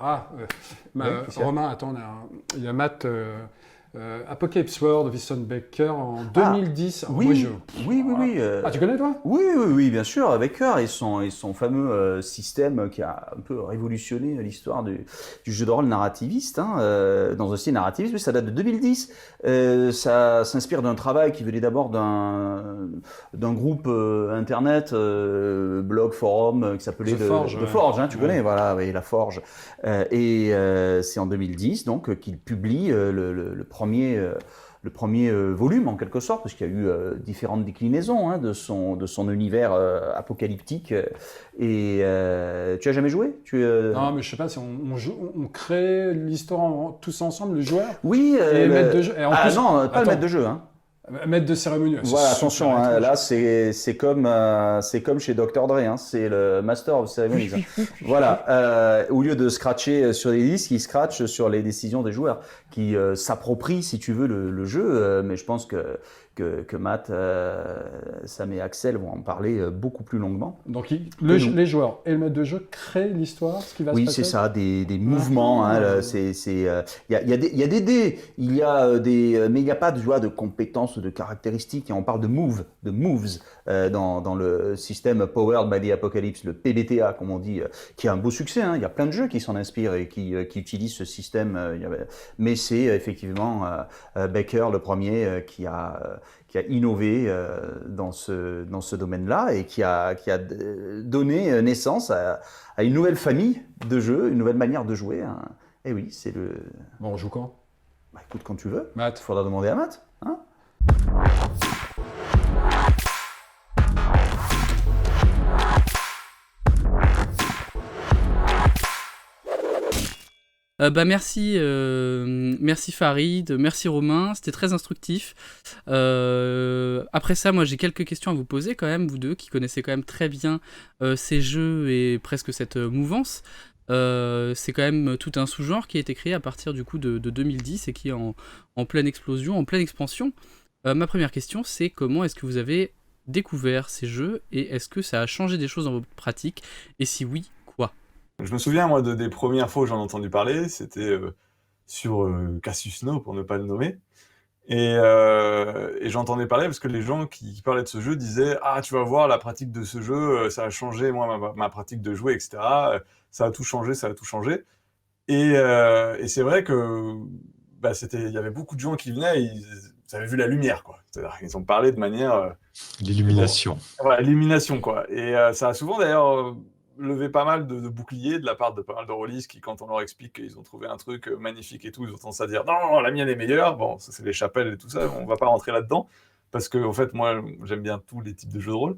Ah, Oui, qu'est-ce qu'il y a? Romain, attends, il y a Matt, Apocalypse World, Winston Baker en Ah, 2010. Alors, moi, oui, oui, oui, oui. Ah, tu connais, toi? Oui, oui, oui, bien sûr, avec Cœur et son fameux système qui a un peu révolutionné l'histoire du jeu de rôle narrativiste, hein, dans un style narrativiste, mais ça date de 2010. Ça s'inspire d'un travail qui venait d'abord d'un groupe internet, blog, forum, qui s'appelait The Forge, The ouais. Forge, hein, tu Ouais. connais, voilà, oui, la Forge. C'est en 2010 donc qu'il publie le premier volume en quelque sorte, parce qu'il y a eu différentes déclinaisons, hein, de son univers apocalyptique. Tu as jamais joué? Non, mais je sais pas si on crée l'histoire tous ensemble, les joueurs, Oui, et maître de jeu. Et en ah plus, non, pas le maître de attends, jeu, hein. maître de cérémonie, c'est Voilà, super attention, hein, étrange. là c'est comme chez Dr. Dre, hein, c'est le Master of Ceremonies, hein. Voilà, au lieu de scratcher sur les disques, il scratch sur les décisions des joueurs, qui s'approprient, si tu veux, le jeu. Mais je pense que Matt, Sam et Axel vont en parler beaucoup plus longuement Donc, que nous. les joueurs et le maître de jeu créent l'histoire, ce qui va se Oui, c'est passer. ça, des mouvements, hein, Ah. il y a des dés, mais il n'y a pas de compétences ou de caractéristiques. Et on parle de moves dans le système Powered by the Apocalypse, le PBTA, comme on dit, qui a un beau succès, hein. Il y a plein de jeux qui s'en inspirent et qui utilisent ce système. Mais c'est effectivement Baker, le premier, qui a innové dans ce domaine-là et qui a donné naissance à une nouvelle famille de jeux, une nouvelle manière de jouer, hein. Et oui, c'est le. Bon, on joue quand? Bah, écoute, quand tu veux. Matt. Il faudra demander à Matt, hein. Merci Farid, merci Romain, c'était très instructif. Après ça, moi j'ai quelques questions à vous poser quand même, vous deux qui connaissez quand même très bien ces jeux et presque cette mouvance. C'est quand même tout un sous-genre qui a été créé à partir du coup de 2010 et qui est en pleine explosion, en pleine expansion. Ma première question, c'est comment est-ce que vous avez découvert ces jeux et est-ce que ça a changé des choses dans votre pratique et si oui, quoi? Je me souviens, moi, des premières fois où j'en ai entendu parler, c'était sur Cassius No, pour ne pas le nommer. Et j'entendais parler parce que les gens qui parlaient de ce jeu disaient « Ah, tu vas voir, la pratique de ce jeu, ça a changé, moi, ma pratique de jouer, etc. Ça a tout changé, ça a tout changé. » Et c'est vrai que bah, il y avait beaucoup de gens qui venaient et ils avaient vu la lumière, quoi. C'est-à-dire qu'ils ont parlé de manière... L'illumination. Voilà, l'élimination, quoi. Et ça a souvent, d'ailleurs, levé pas mal de boucliers de la part de pas mal de rôlistes qui, quand on leur explique qu'ils ont trouvé un truc magnifique et tout, ils ont tendance à dire « Non, la mienne est meilleure ». Bon, ça, c'est les chapelles et tout ça, on va pas rentrer là-dedans, parce que, en fait, moi, j'aime bien tous les types de jeux de rôle.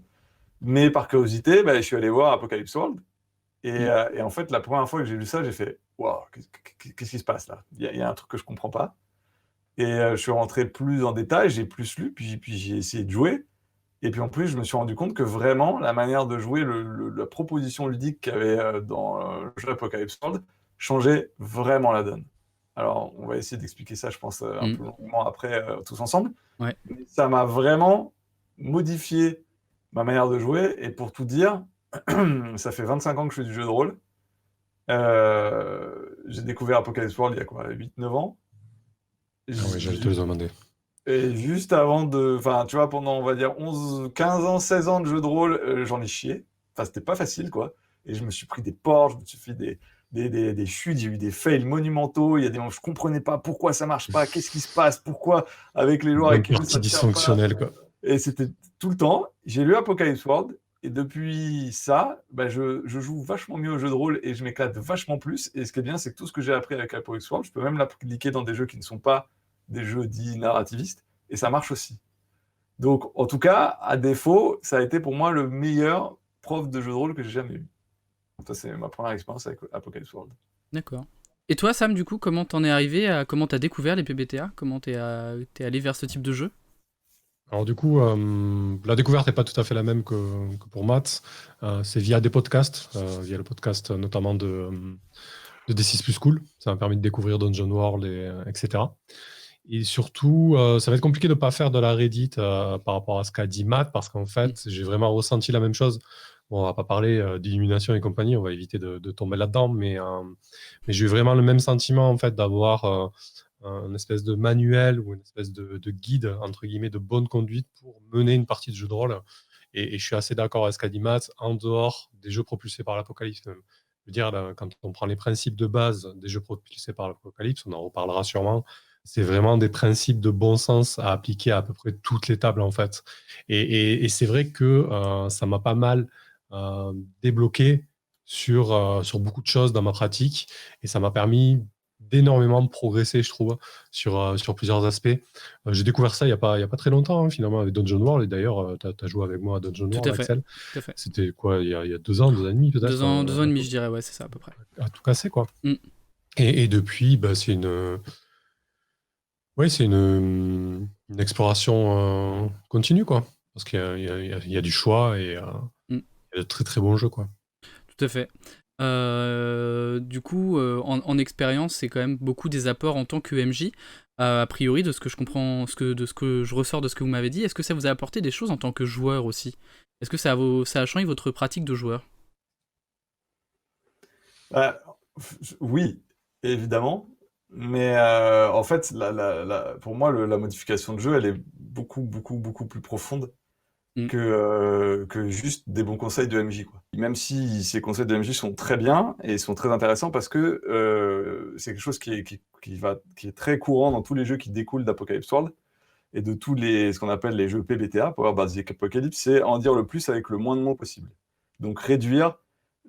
Mais par curiosité, bah, je suis allé voir Apocalypse World. Et en fait, la première fois que j'ai lu ça, j'ai fait « Waouh, qu'est-ce qui se passe là ? Il y a un truc que je comprends pas ». Et je suis rentré plus en détail, j'ai plus lu, puis j'ai essayé de jouer. Et puis en plus, je me suis rendu compte que vraiment, la manière de jouer, la proposition ludique qu'il y avait dans le jeu Apocalypse World changeait vraiment la donne. Alors, on va essayer d'expliquer ça, je pense, un peu longuement après, tous ensemble. Ouais. Mais ça m'a vraiment modifié ma manière de jouer. Et pour tout dire, ça fait 25 ans que je fais du jeu de rôle. J'ai découvert Apocalypse World il y a quoi, 8-9 ans. Ah oui, j'allais te le demander. Et juste avant enfin, tu vois, pendant, on va dire, 15 ans, 16 ans de jeu de rôle, j'en ai chié. Enfin, c'était pas facile, quoi. Et je me suis pris des portes, je me suis fait des chutes, j'ai eu des fails monumentaux. Il y a des moments où je comprenais pas pourquoi ça marche pas, qu'est-ce qui se passe, pourquoi avec les joueurs Bonne avec qui je joue, partie ça tient pas. dysfonctionnelle, quoi. Et c'était tout le temps. J'ai lu Apocalypse World, et depuis ça, bah, je joue vachement mieux au jeu de rôle et je m'éclate vachement plus. Et ce qui est bien, c'est que tout ce que j'ai appris avec Apocalypse World, je peux même l'appliquer dans des jeux qui ne sont pas des jeux dits narrativistes, et ça marche aussi. Donc, en tout cas, à défaut, ça a été pour moi le meilleur prof de jeu de rôle que j'ai jamais eu. Ça, c'est ma première expérience avec Apocalypse World. D'accord. Et toi, Sam, du coup, comment t'en es arrivé comment t'as découvert les PBTA? Comment t'es allé vers ce type de jeu? Alors du coup, la découverte n'est pas tout à fait la même que pour Matt. C'est via des podcasts, via le podcast notamment de D6 Plus Cool. Ça m'a permis de découvrir Dungeon World, etc. Et surtout, ça va être compliqué de ne pas faire de la Reddit par rapport à ce qu'a dit Matt, parce qu'en fait, j'ai vraiment ressenti la même chose. Bon, on va pas parler d'illumination et compagnie, on va éviter de tomber là-dedans, mais j'ai eu vraiment le même sentiment en fait d'avoir un espèce de manuel ou une espèce de guide entre guillemets de bonne conduite pour mener une partie de jeu de rôle. Et je suis assez d'accord avec ce qu'a dit Matt, en dehors des jeux propulsés par l'Apocalypse même. Je veux dire, là, quand on prend les principes de base des jeux propulsés par l'Apocalypse, on en reparlera sûrement, c'est vraiment des principes de bon sens à appliquer à peu près toutes les tables en fait. Et c'est vrai que ça m'a pas mal débloqué sur beaucoup de choses dans ma pratique et ça m'a permis d'énormément progresser, je trouve, sur plusieurs aspects. J'ai découvert ça il y a pas très longtemps, hein, finalement, avec Dungeon World. Et d'ailleurs, tu as joué avec moi à Dungeon Tout World, à fait. Axel. Tout à fait. C'était quoi, il y a 2 ans, 2 ans et demi peut-être 2 ans et demi, je dirais, ouais, c'est ça à peu près. à tout casser, quoi. Mm. Et depuis, bah, c'est une exploration continue, quoi. Parce qu'il y a du choix et Mm. il y a de très très bons jeux, quoi. Tout à fait. Du coup, en expérience, c'est quand même beaucoup des apports en tant que MJ. A priori, de ce que je comprends, de ce que je ressors de ce que vous m'avez dit, est-ce que ça vous a apporté des choses en tant que joueur aussi? Est-ce que ça a changé votre pratique de joueur? Bah, oui, évidemment. Mais en fait, pour moi, la modification de jeu, elle est beaucoup, beaucoup, beaucoup plus profonde Mm. que juste des bons conseils de MJ, quoi. Même si ces conseils de MJ sont très bien et sont très intéressants parce que c'est quelque chose qui est très courant dans tous les jeux qui découlent d'Apocalypse World et de tous ce qu'on appelle les jeux PBTA, Power Basic Apocalypse, c'est en dire le plus avec le moins de mots possible. Donc réduire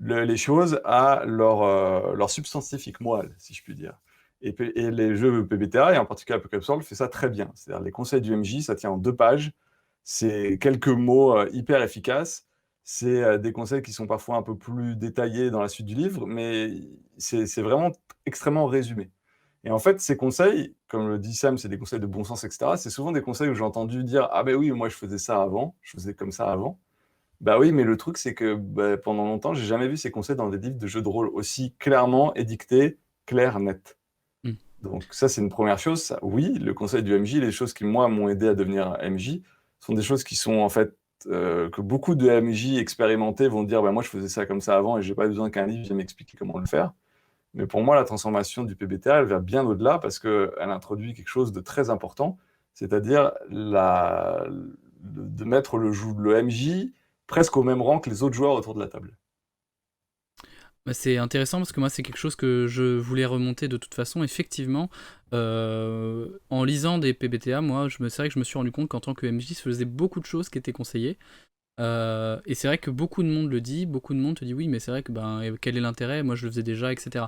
les choses à leur substantifique moelle, si je puis dire. Et les jeux PBTA, et en particulier Apocalypse World, fait ça très bien. C'est-à-dire les conseils du MJ, ça tient en 2 pages, c'est quelques mots hyper efficaces, c'est des conseils qui sont parfois un peu plus détaillés dans la suite du livre, mais c'est vraiment extrêmement résumé. Et en fait, ces conseils, comme le dit Sam, c'est des conseils de bon sens, etc. C'est souvent des conseils où j'ai entendu dire: ah ben oui, moi je faisais ça avant, je faisais comme ça avant. Bah oui, mais le truc, c'est que bah, pendant longtemps, j'ai jamais vu ces conseils dans des livres de jeux de rôle aussi clairement édictés, clairs, nets. Mm. Donc ça, c'est une première chose. Oui, le conseil du MJ, les choses qui, moi, m'ont aidé à devenir MJ, sont des choses qui sont en fait que beaucoup de MJ expérimentés vont dire: bah, moi, je faisais ça comme ça avant et j'ai pas besoin qu'un livre vienne m'expliquer comment le faire. Mais pour moi, la transformation du PBTA, elle va bien au-delà parce qu'elle introduit quelque chose de très important, c'est-à-dire de mettre le MJ presque au même rang que les autres joueurs autour de la table. Bah, c'est intéressant parce que moi c'est quelque chose que je voulais remonter de toute façon. Effectivement, en lisant des PBTA, moi c'est vrai que je me suis rendu compte qu'en tant que MJ, se faisait beaucoup de choses qui étaient conseillées. Et c'est vrai que beaucoup de monde le dit, beaucoup de monde te dit oui, mais c'est vrai que quel est l'intérêt? Moi je le faisais déjà, etc.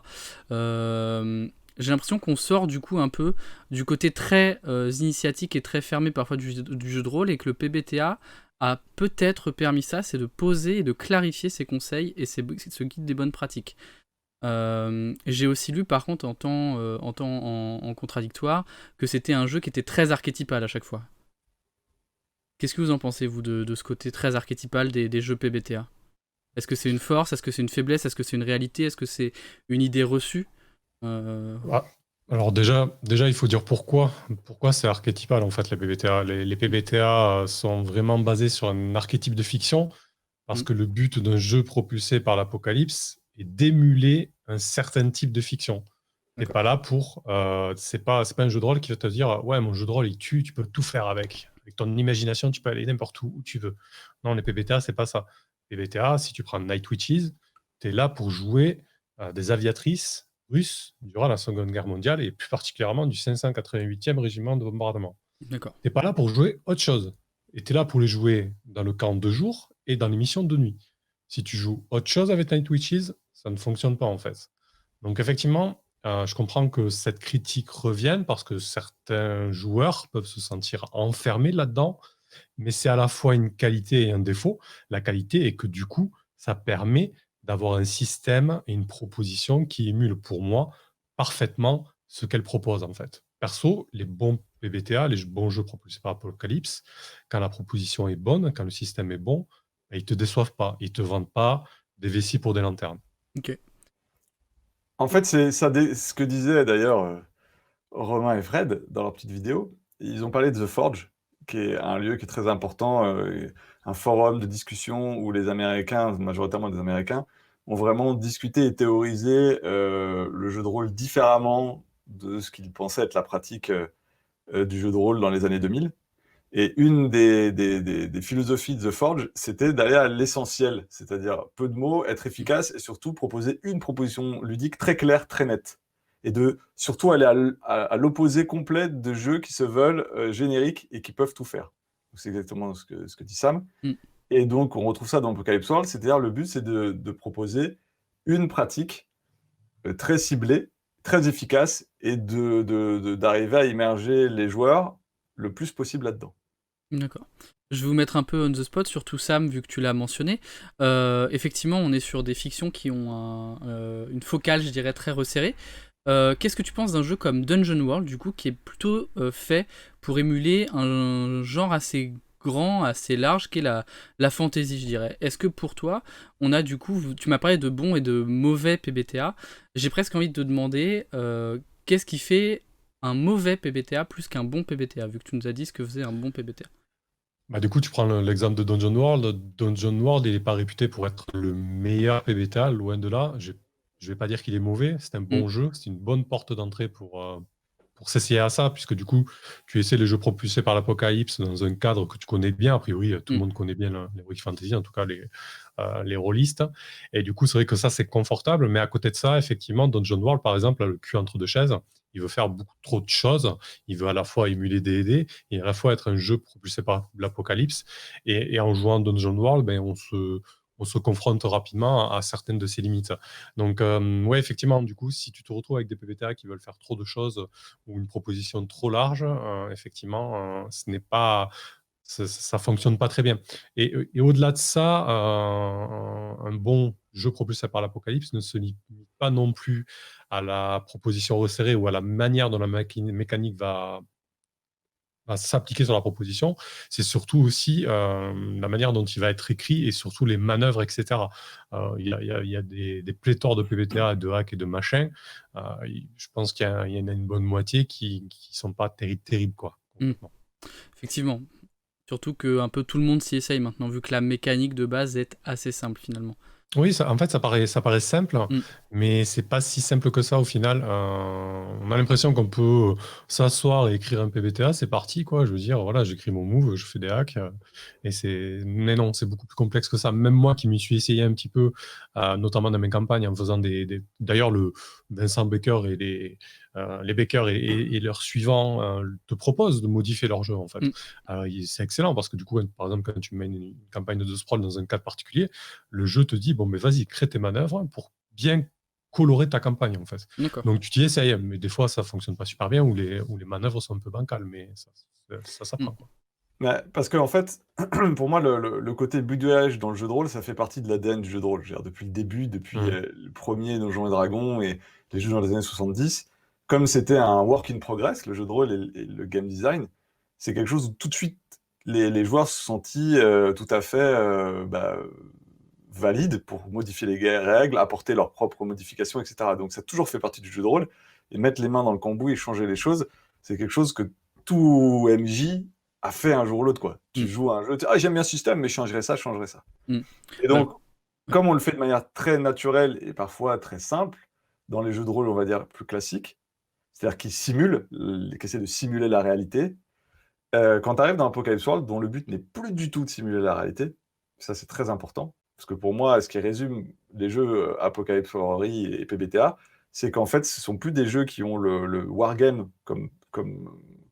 J'ai l'impression qu'on sort du coup un peu du côté très initiatique et très fermé parfois du jeu de rôle et que le PBTA a peut-être permis ça, c'est de poser et de clarifier ses conseils et ce guide des bonnes pratiques. J'ai aussi lu par contre en contradictoire que c'était un jeu qui était très archétypal à chaque fois. Qu'est-ce que vous en pensez, vous, de ce côté très archétypal des jeux PBTA? Est-ce que c'est une force? Est-ce que c'est une faiblesse? Est-ce que c'est une réalité? Est-ce que c'est une idée reçue? Ah, alors déjà, il faut dire pourquoi c'est archétypal en fait les PBTA. Les PBTA sont vraiment basés sur un archétype de fiction parce Mm. que le but d'un jeu propulsé par l'apocalypse est d'émuler un certain type de fiction. T'es D'accord. pas là pour. C'est pas un jeu de rôle qui va te dire ouais, mon jeu de rôle il tue, tu peux tout faire avec. Avec ton imagination, tu peux aller n'importe où tu veux. Non, les PBTA, c'est pas ça. PBTA, si tu prends Night Witches, tu es là pour jouer des aviatrices russes durant la Seconde Guerre mondiale et plus particulièrement du 588e régiment de bombardement. D'accord. Tu n'es pas là pour jouer autre chose. Et tu es là pour les jouer dans le camp de jour et dans les missions de nuit. Si tu joues autre chose avec Night Witches, ça ne fonctionne pas en fait. Donc effectivement, je comprends que cette critique revienne parce que certains joueurs peuvent se sentir enfermés là-dedans, mais c'est à la fois une qualité et un défaut. La qualité est que du coup, ça permet d'avoir un système et une proposition qui émule pour moi parfaitement ce qu'elle propose en fait. Perso, les bons PBTA, les bons jeux propulsés par Apocalypse, quand la proposition est bonne, quand le système est bon, ils te déçoivent pas, ils te vendent pas des vessies pour des lanternes. Ok. En fait, c'est ça, ce que disaient d'ailleurs Romain et Fred dans leur petite vidéo. Ils ont parlé de The Forge, qui est un lieu qui est très important, un forum de discussion où les Américains, majoritairement des Américains, ont vraiment discuté et théorisé le jeu de rôle différemment de ce qu'ils pensaient être la pratique du jeu de rôle dans les années 2000. Et une des philosophies de The Forge, c'était d'aller à l'essentiel, c'est-à-dire peu de mots, être efficace et surtout proposer une proposition ludique très claire, très nette. Et de surtout aller à l'opposé complet de jeux qui se veulent génériques et qui peuvent tout faire. C'est exactement ce que dit Sam. Mm. Et donc, on retrouve ça dans Apocalypse World, c'est-à-dire le but, c'est de proposer une pratique très ciblée, très efficace, et d'arriver à immerger les joueurs le plus possible là-dedans. D'accord. Je vais vous mettre un peu on the spot, surtout Sam, vu que tu l'as mentionné. Effectivement, on est sur des fictions qui ont une focale, je dirais, très resserrée. Qu'est-ce que tu penses d'un jeu comme Dungeon World, du coup, qui est plutôt fait pour émuler un genre assez grand, assez large, qui est la fantasy, je dirais. Est-ce que pour toi, on a du coup, tu m'as parlé de bons et de mauvais PBTA, j'ai presque envie de te demander qu'est-ce qui fait un mauvais PBTA plus qu'un bon PBTA, vu que tu nous as dit ce que faisait un bon PBTA. Bah, du coup, tu prends l'exemple de Dungeon World. Dungeon World, il n'est pas réputé pour être le meilleur PBTA, loin de là. Je ne vais pas dire qu'il est mauvais, c'est un bon jeu, c'est une bonne porte d'entrée pour s'essayer à ça, puisque du coup, tu essaies les jeux propulsés par l'Apocalypse dans un cadre que tu connais bien. A priori, tout le monde connaît bien l'Heroic Fantasy, en tout cas les rôlistes. Et du coup, c'est vrai que ça, c'est confortable. Mais à côté de ça, effectivement, Dungeon World, par exemple, a le cul entre deux chaises. Il veut faire beaucoup trop de choses. Il veut à la fois émuler D&D et à la fois être un jeu propulsé par l'Apocalypse. Et en jouant Dungeon World, ben, on se confronte rapidement à certaines de ses limites. Donc, ouais, effectivement, du coup, si tu te retrouves avec des PBTA qui veulent faire trop de choses ou une proposition trop large, effectivement, ce n'est pas, ça fonctionne pas très bien. Et au-delà de ça, un bon jeu propulsé par l'Apocalypse ne se limite pas non plus à la proposition resserrée ou à la manière dont la mécanique va s'appliquer sur la proposition, c'est surtout aussi la manière dont il va être écrit et surtout les manœuvres, etc. Il y a des pléthores de PBTA, de hacks et de machins. Je pense qu'il y en a une bonne moitié qui ne sont pas terribles, quoi. Effectivement. Surtout que un peu tout le monde s'y essaye maintenant, vu que la mécanique de base est assez simple finalement. Oui, en fait, ça paraît simple, mais c'est pas si simple que ça au final. On a l'impression qu'on peut s'asseoir et écrire un PBTA, c'est parti, quoi. Je veux dire, voilà, j'écris mon move, je fais des hacks, mais non, c'est beaucoup plus complexe que ça. Même moi qui m'y suis essayé un petit peu, notamment dans mes campagnes, en faisant d'ailleurs, le Vincent Baker et les Baker et leurs suivants te proposent de modifier leur jeu, en fait. C'est excellent parce que du coup, par exemple, quand tu mets une campagne de sprawl dans un cadre particulier, le jeu te dit, bon, mais vas-y, crée tes manœuvres pour bien colorer ta campagne, en fait. Donc, tu t'y essayes, mais des fois, ça fonctionne pas super bien ou les manœuvres sont un peu bancales, mais ça s'apprend, quoi. Ouais, parce que en fait, pour moi, le côté bidouillage dans le jeu de rôle, ça fait partie de l'ADN du jeu de rôle. Je veux dire, depuis le début, depuis le premier Donjons et Dragons et les jeux dans les années 70, comme c'était un work in progress, le jeu de rôle et le game design, c'est quelque chose où tout de suite, les joueurs se sont sentis tout à fait valides pour modifier les règles, apporter leurs propres modifications, etc. Donc ça a toujours fait partie du jeu de rôle. Et mettre les mains dans le cambouis et changer les choses, c'est quelque chose que tout MJ a fait un jour ou l'autre, quoi. Tu joues à un jeu, j'aime bien ce système, mais je changerais ça, je changerais ça. Et donc, comme on le fait de manière très naturelle et parfois très simple, dans les jeux de rôle, on va dire, plus classiques, c'est-à-dire qui essaient de simuler la réalité, quand tu arrives dans Apocalypse World, dont le but n'est plus du tout de simuler la réalité, ça c'est très important, parce que pour moi, ce qui résume les jeux Apocalypse World et PBTA, c'est qu'en fait, ce sont plus des jeux qui ont le wargame comme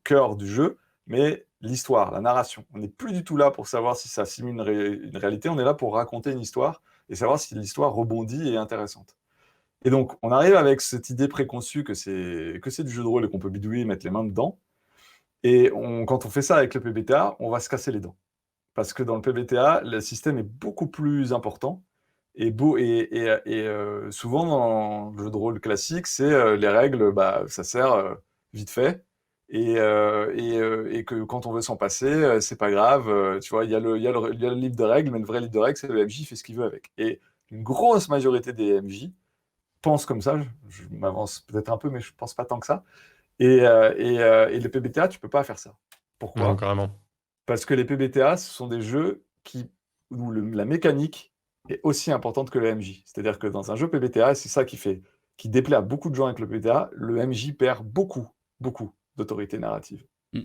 cœur du jeu, mais l'histoire, la narration. On n'est plus du tout là pour savoir si ça simule une réalité, on est là pour raconter une histoire et savoir si l'histoire rebondit et est intéressante. Et donc, on arrive avec cette idée préconçue que c'est du jeu de rôle et qu'on peut bidouiller, mettre les mains dedans. Et quand on fait ça avec le PBTA, on va se casser les dents. Parce que dans le PBTA, le système est beaucoup plus important. Et souvent, dans le jeu de rôle classique, c'est les règles, ça sert vite fait. Et que quand on veut s'en passer, c'est pas grave. Tu vois, il y a le livre de règles, mais le vrai livre de règles, c'est le MJ fait ce qu'il veut avec. Et une grosse majorité des MJ pensent comme ça. Je m'avance peut-être un peu, mais je pense pas tant que ça. Et le PBTA, tu peux pas faire ça. Pourquoi ? Non, carrément. Parce que les PBTA, ce sont des jeux où la mécanique est aussi importante que le MJ. C'est-à-dire que dans un jeu PBTA, et c'est ça qui déplaît à beaucoup de gens avec le PBTA, le MJ perd beaucoup, beaucoup d'autorité narrative. Mm.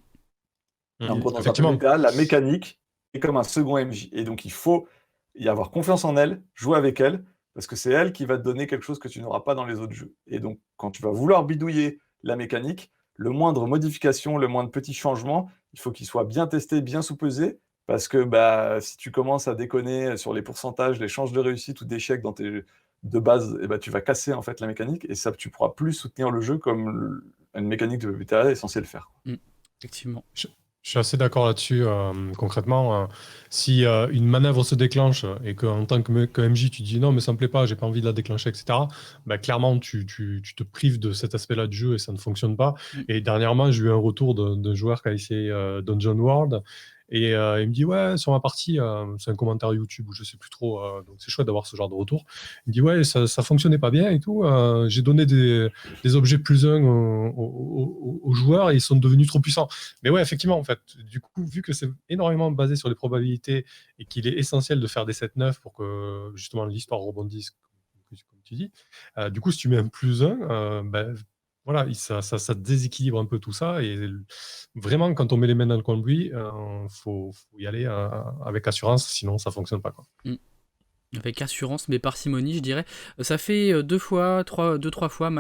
En gros, dans un Effectivement. PBTA, la mécanique est comme un second MJ. Et donc, il faut y avoir confiance en elle, jouer avec elle, parce que c'est elle qui va te donner quelque chose que tu n'auras pas dans les autres jeux. Et donc, quand tu vas vouloir bidouiller la mécanique, le moindre modification, le moindre petit changement, il faut qu'il soit bien testé, bien sous-pesé, parce que si tu commences à déconner sur les pourcentages, les chances de réussite ou d'échec dans tes jeux de base, tu vas casser en fait la mécanique, et ça, tu pourras plus soutenir le jeu comme une mécanique de PBTA est censée le faire. Effectivement. Je suis assez d'accord là-dessus. Concrètement, si une manœuvre se déclenche et qu'en tant que MJ, tu dis non, mais ça me plaît pas, j'ai pas envie de la déclencher, etc., clairement, tu te prives de cet aspect-là du jeu et ça ne fonctionne pas. Et dernièrement, j'ai eu un retour d'un joueur qui a essayé Dungeon World. Et il me dit, ouais, sur ma partie, c'est un commentaire YouTube ou je sais plus trop, donc c'est chouette d'avoir ce genre de retour. Il me dit, ouais, ça fonctionnait pas bien et tout. J'ai donné des objets +1 aux joueurs et ils sont devenus trop puissants. Mais ouais, effectivement, en fait, du coup, vu que c'est énormément basé sur les probabilités et qu'il est essentiel de faire des 7-9 pour que justement l'histoire rebondisse, comme tu dis, du coup, si tu mets un +1, voilà, ça déséquilibre un peu tout ça. Et vraiment, quand on met les mains dans le cambouis, faut y aller avec assurance, sinon ça ne fonctionne pas, quoi. Avec assurance, mais parcimonie, je dirais. Ça fait deux, trois fois,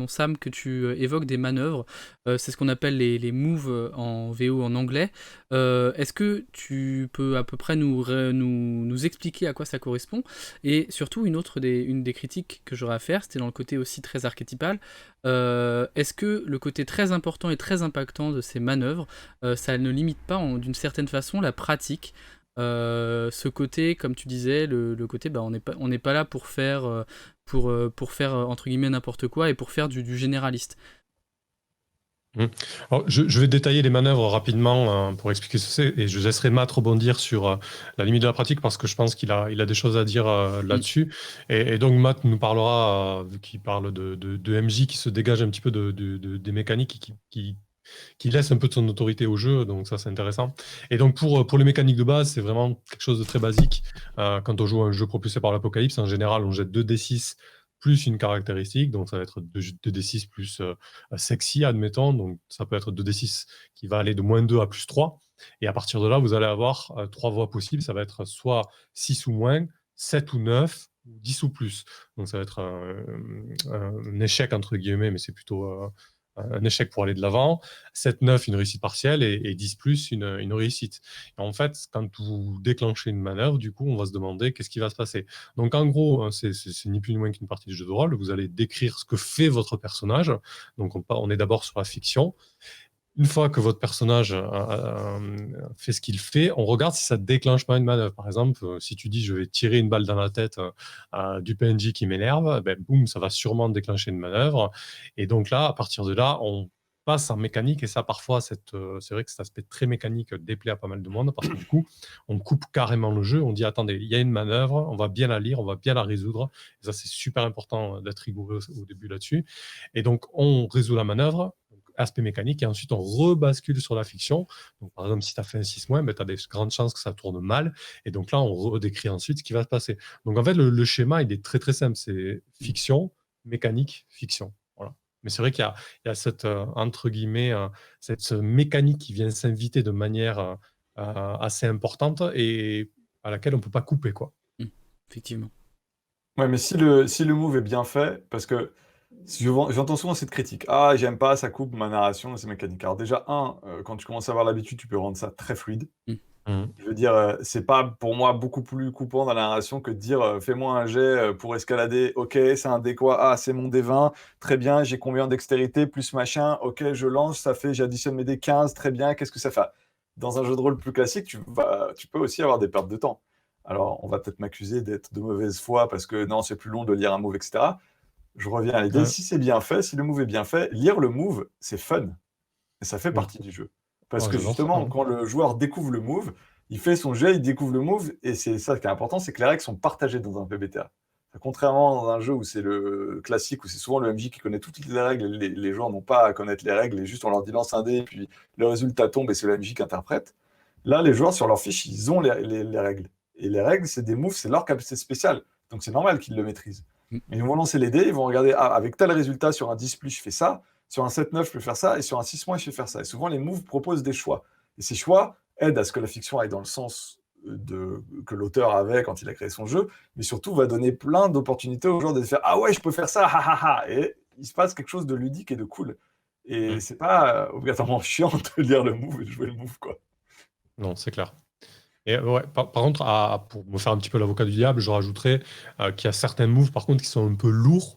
Sam, que tu évoques des manœuvres. C'est ce qu'on appelle les moves en VO en anglais. Est-ce que tu peux à peu près nous expliquer à quoi ça correspond? Et surtout, une des critiques que j'aurais à faire, c'était dans le côté aussi très archétypal. Est-ce que le côté très important et très impactant de ces manœuvres, ça ne limite pas d'une certaine façon la pratique? Ce côté, comme tu disais, le côté, on n'est pas là pour faire, pour faire entre guillemets n'importe quoi et pour faire du généraliste. Alors, je vais détailler les manœuvres rapidement pour expliquer ce que c'est et je laisserai Matt rebondir sur la limite de la pratique parce que je pense qu'il a des choses à dire là-dessus. Et donc Matt nous parlera, vu qu'il parle de MJ qui se dégage un petit peu des mécaniques et qui laisse un peu de son autorité au jeu, donc ça c'est intéressant. Et donc pour les mécaniques de base, c'est vraiment quelque chose de très basique. Quand on joue à un jeu propulsé par l'Apocalypse, en général on jette 2d6 plus une caractéristique, donc ça va être 2d6 plus sexy, admettons, donc ça peut être 2d6 qui va aller de -2 à +3, et à partir de là, vous allez avoir 3 voies possibles, ça va être soit 6 ou moins, 7 ou 9, 10 ou plus. Donc ça va être un échec entre guillemets, mais c'est plutôt un échec pour aller de l'avant, 7-9 une réussite partielle et 10 plus une réussite. Et en fait, quand vous déclenchez une manœuvre, du coup, on va se demander qu'est-ce qui va se passer. Donc en gros, c'est ni plus ni moins qu'une partie de jeu de rôle. Vous allez décrire ce que fait votre personnage. Donc on est d'abord sur la fiction. Une fois que votre personnage fait ce qu'il fait, on regarde si ça ne déclenche pas une manœuvre. Par exemple, si tu dis je vais tirer une balle dans la tête du PNJ qui m'énerve, boum, ça va sûrement déclencher une manœuvre. Et donc là, à partir de là, on passe en mécanique. Et ça, parfois, c'est vrai que cet aspect très mécanique déplaît à pas mal de monde parce que du coup, on coupe carrément le jeu. On dit attendez, il y a une manœuvre, on va bien la lire, on va bien la résoudre. Et ça, c'est super important d'être rigoureux au début là-dessus. Et donc, on résout la manœuvre, aspect mécanique, et ensuite on rebascule sur la fiction. Donc, par exemple, si tu as fait un 6-, tu as des grandes chances que ça tourne mal, et donc là, on redécrit ensuite ce qui va se passer. Donc, en fait, le schéma, il est très, très simple. C'est fiction, mécanique, fiction. Voilà. Mais c'est vrai qu'il y a cette, entre guillemets, cette mécanique qui vient s'inviter de manière assez importante et à laquelle on ne peut pas couper, quoi. Effectivement. Ouais, mais si le move est bien fait, parce que j'entends souvent cette critique. Ah, j'aime pas, ça coupe ma narration, c'est mécanique. Alors déjà, quand tu commences à avoir l'habitude, tu peux rendre ça très fluide. Je veux dire, c'est pas pour moi beaucoup plus coupant dans la narration que de dire fais-moi un jet pour escalader. Ok, c'est un dé quoi? Ah, c'est mon D20. Très bien, j'ai combien en dextérité plus machin? Ok, je lance, j'additionne mes dés 15. Très bien, qu'est-ce que ça fait? Dans un jeu de rôle plus classique, tu peux aussi avoir des pertes de temps. Alors, on va peut-être m'accuser d'être de mauvaise foi parce que non, c'est plus long de lire un move, etc. Je reviens à l'idée, si c'est bien fait, si le move est bien fait, lire le move, c'est fun. Et ça fait partie du jeu. Parce que justement, quand le joueur découvre le move, il fait son jet, il découvre le move, et c'est ça qui est important, c'est que les règles sont partagées dans un PBTA. Contrairement dans un jeu où c'est le classique, où c'est souvent le MJ qui connaît toutes les règles, les joueurs n'ont pas à connaître les règles, et juste on leur dit lance un dé, et puis le résultat tombe, et c'est le MJ qui interprète. Là, les joueurs, sur leur fiche, ils ont les règles. Et les règles, c'est des moves, c'est leur capacité spéciale. Donc, c'est normal qu'ils le maîtrisent. Mm. Ils vont lancer les dés, ils vont regarder, avec tel résultat, sur un 10+, je fais ça, sur un 7-9, je peux faire ça, et sur un 6-, je vais faire ça. Et souvent, les moves proposent des choix. Et ces choix aident à ce que la fiction aille dans le sens que l'auteur avait quand il a créé son jeu, mais surtout va donner plein d'opportunités aux joueurs de faire « Ah ouais, je peux faire ça, ha ha ha !» Et il se passe quelque chose de ludique et de cool. Et c'est pas obligatoirement chiant de lire le move et de jouer le move, quoi. Non, c'est clair. Et ouais, par contre, pour me faire un petit peu l'avocat du diable, je rajouterais qu'il y a certains moves, par contre, qui sont un peu lourds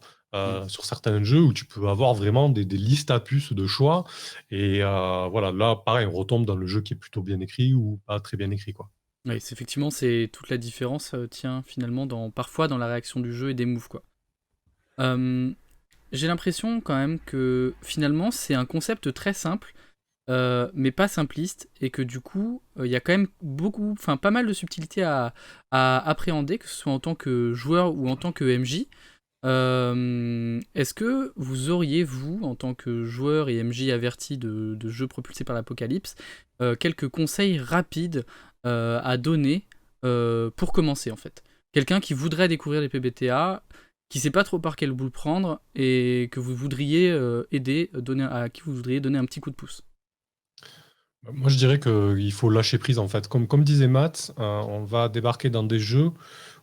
sur certains jeux où tu peux avoir vraiment des listes à puces de choix. Et voilà, là, pareil, on retombe dans le jeu qui est plutôt bien écrit ou pas très bien écrit, quoi. Oui, effectivement, c'est toute la différence, tient finalement parfois dans la réaction du jeu et des moves, quoi. J'ai l'impression quand même que finalement c'est un concept très simple, mais pas simpliste, et que du coup il y a quand même pas mal de subtilités à appréhender, que ce soit en tant que joueur ou en tant que MJ. Est-ce que vous auriez, vous, en tant que joueur et MJ averti de jeux propulsés par l'Apocalypse, quelques conseils rapides à donner pour commencer, en fait? Quelqu'un qui voudrait découvrir les PBTA, qui sait pas trop par quel bout le prendre, et que vous voudriez aider, à qui vous voudriez donner un petit coup de pouce. Moi, je dirais qu'il faut lâcher prise, en fait. Comme disait Matt, on va débarquer dans des jeux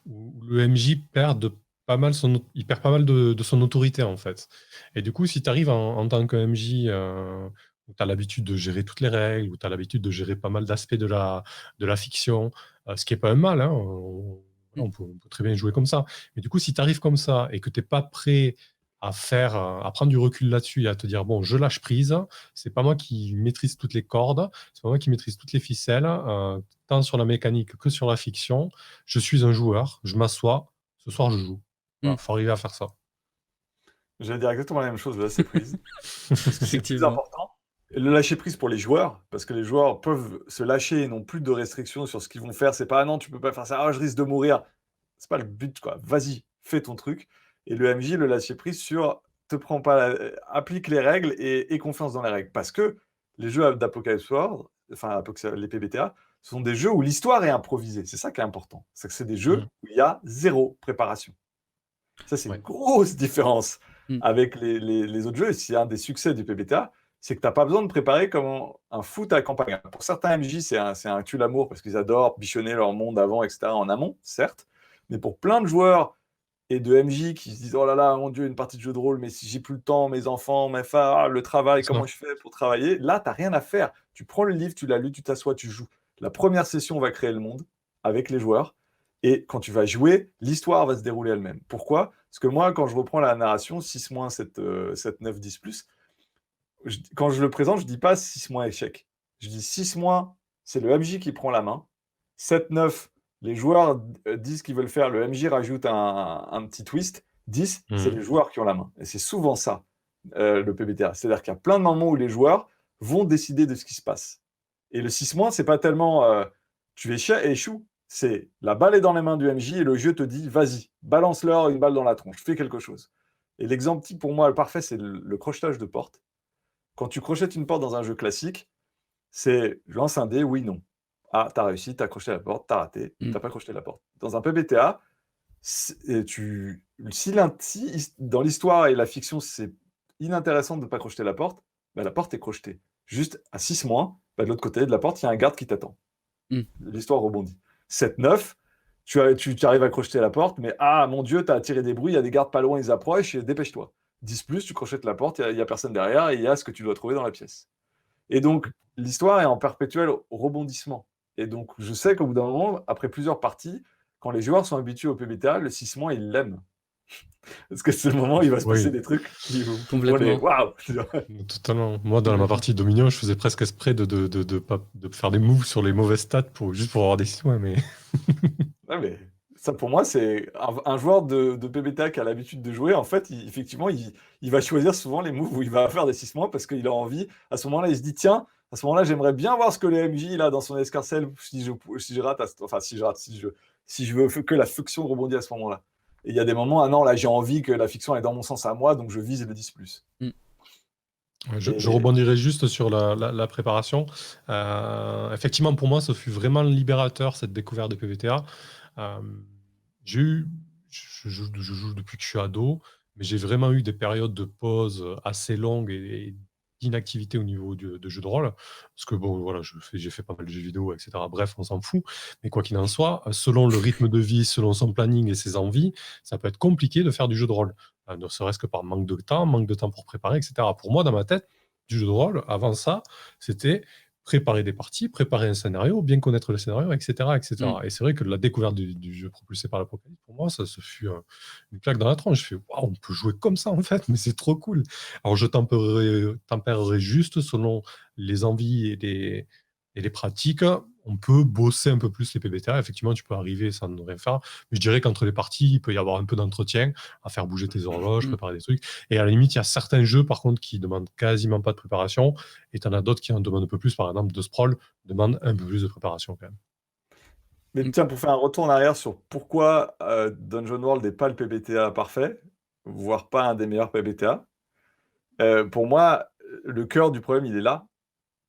où le MJ perd pas mal de son autorité, en fait. Et du coup, si tu arrives en tant que MJ, où tu as l'habitude de gérer toutes les règles, où tu as l'habitude de gérer pas mal d'aspects de la fiction, ce qui n'est pas un mal, hein, on peut très bien jouer comme ça. Mais du coup, si tu arrives comme ça et que tu n'es pas prêt à prendre du recul là-dessus et à te dire, bon, je lâche prise, c'est pas moi qui maîtrise toutes les cordes, c'est pas moi qui maîtrise toutes les ficelles, tant sur la mécanique que sur la fiction. Je suis un joueur, je m'assois, ce soir je joue. Il faut arriver à faire ça. J'allais dire exactement la même chose, le lâcher prise. Parce que c'est le plus Effectivement. important. Et le lâcher prise pour les joueurs, parce que les joueurs peuvent se lâcher et n'ont plus de restrictions sur ce qu'ils vont faire. C'est pas, ah non, tu peux pas faire ça, ah, je risque de mourir. C'est pas le but, quoi. Vas-y, fais ton truc. Et le MJ, le lâcher prise sur, te prends pas applique les règles et aie confiance dans les règles. Parce que les jeux d'Apocalypse World, enfin, les PBTA, ce sont des jeux où l'histoire est improvisée. C'est ça qui est important. C'est que c'est des jeux où il y a zéro préparation. Ça, c'est une grosse différence avec les autres jeux. Et c'est un des succès du PBTA, c'est que tu n'as pas besoin de préparer comme un foot à campagne. Pour certains MJ, c'est un tue-l'amour parce qu'ils adorent bichonner leur monde avant, etc., en amont, certes. Mais pour plein de joueurs et de MJ qui se disent « Oh là là, mon Dieu, une partie de jeu de rôle, mais si j'ai plus le temps, mes enfants, mes femmes, le travail, comment je fais pour travailler ?» Là, tu n'as rien à faire. Tu prends le livre, tu l'as lu, tu t'assois, tu joues. La première session va créer le monde avec les joueurs. Et quand tu vas jouer, l'histoire va se dérouler elle-même. Pourquoi ? Parce que moi, quand je reprends la narration, 6 moins 7, 9, 10 plus, quand je le présente, je ne dis pas 6 moins échec. Je dis 6 moins, c'est le MJ qui prend la main. 7, 9, les joueurs disent qu'ils veulent faire, le MJ rajoute un petit twist. 10, c'est les joueurs qui ont la main. Et c'est souvent ça, le PBTA. C'est-à-dire qu'il y a plein de moments où les joueurs vont décider de ce qui se passe. Et le 6 moins, c'est pas tellement tu échoues. C'est la balle est dans les mains du MJ et le jeu te dit vas-y, balance-leur une balle dans la tronche, fais quelque chose. Et l'exemple type pour moi, le parfait, c'est le crochetage de porte. Quand tu crochettes une porte dans un jeu classique, c'est lance un dé, oui, non. Ah, t'as réussi, t'as crocheté la porte, t'as raté, t'as pas crocheté la porte. Dans un PBTA, si dans l'histoire et la fiction, c'est inintéressant de ne pas crocheter la porte, bah, la porte est crochetée. Juste à 6 moins, bah, de l'autre côté de la porte, il y a un garde qui t'attend. L'histoire rebondit. 7-9, tu arrives à crocheter la porte, mais ah mon Dieu, tu as attiré des bruits, il y a des gardes pas loin, ils approchent, et dépêche-toi. 10 plus, tu crochettes la porte, il n'y a personne derrière, et il y a ce que tu dois trouver dans la pièce. Et donc, l'histoire est en perpétuel rebondissement. Et donc, je sais qu'au bout d'un moment, après plusieurs parties, quand les joueurs sont habitués au PBTA, le 6 mois, ils l'aiment. Parce que c'est le moment où il va se passer des trucs qui vont complètement. Waouh. Totalement. Moi, dans ma partie Dominion, je faisais presque exprès de faire des moves sur les mauvaises stats juste pour avoir des 6 mois, mais... Ouais, mais ça, pour moi, c'est un joueur de PBTA qui a l'habitude de jouer. En fait, effectivement, il va choisir souvent les moves où il va faire des 6 mois parce qu'il a envie. À ce moment-là, il se dit tiens, à ce moment-là, j'aimerais bien voir ce que le MJ il a dans son escarcelle si je rate, si je veux que la fiction rebondisse à ce moment-là. Et il y a des moments, ah non, là, j'ai envie que la fiction est dans mon sens à moi, donc je vise le 10 plus. Je Et rebondirai juste sur la préparation. Effectivement, pour moi, ça fut vraiment libérateur, cette découverte de PBTA. Euh, j'ai eu, je joue depuis que je suis ado, mais j'ai vraiment eu des périodes de pause assez longues et d'inactivité au niveau de jeu de rôle. Parce que, bon, voilà, j'ai fait pas mal de jeux vidéo, etc. Bref, on s'en fout. Mais quoi qu'il en soit, selon le rythme de vie, selon son planning et ses envies, ça peut être compliqué de faire du jeu de rôle. Ne serait-ce que par manque de temps pour préparer, etc. Pour moi, dans ma tête, du jeu de rôle, avant ça, c'était préparer des parties, préparer un scénario, bien connaître le scénario, etc. etc. Et c'est vrai que la découverte du jeu propulsé par l'Apocalypse, pour moi, ça se fut une claque dans la tronche. Je fais, waouh, on peut jouer comme ça, en fait, mais c'est trop cool. Alors, je tempérerai juste selon les envies et les pratiques. On peut bosser un peu plus les PBTA. Effectivement, tu peux arriver sans ne rien faire. Mais je dirais qu'entre les parties, il peut y avoir un peu d'entretien, à faire bouger tes horloges, préparer des trucs. Et à la limite, il y a certains jeux, par contre, qui demandent quasiment pas de préparation. Et tu en as d'autres qui en demandent un peu plus. Par exemple, The Sprawl demande un peu plus de préparation, quand même. Mais tiens, pour faire un retour en arrière sur pourquoi Dungeon World n'est pas le PBTA parfait, voire pas un des meilleurs PBTA, pour moi, le cœur du problème, il est là.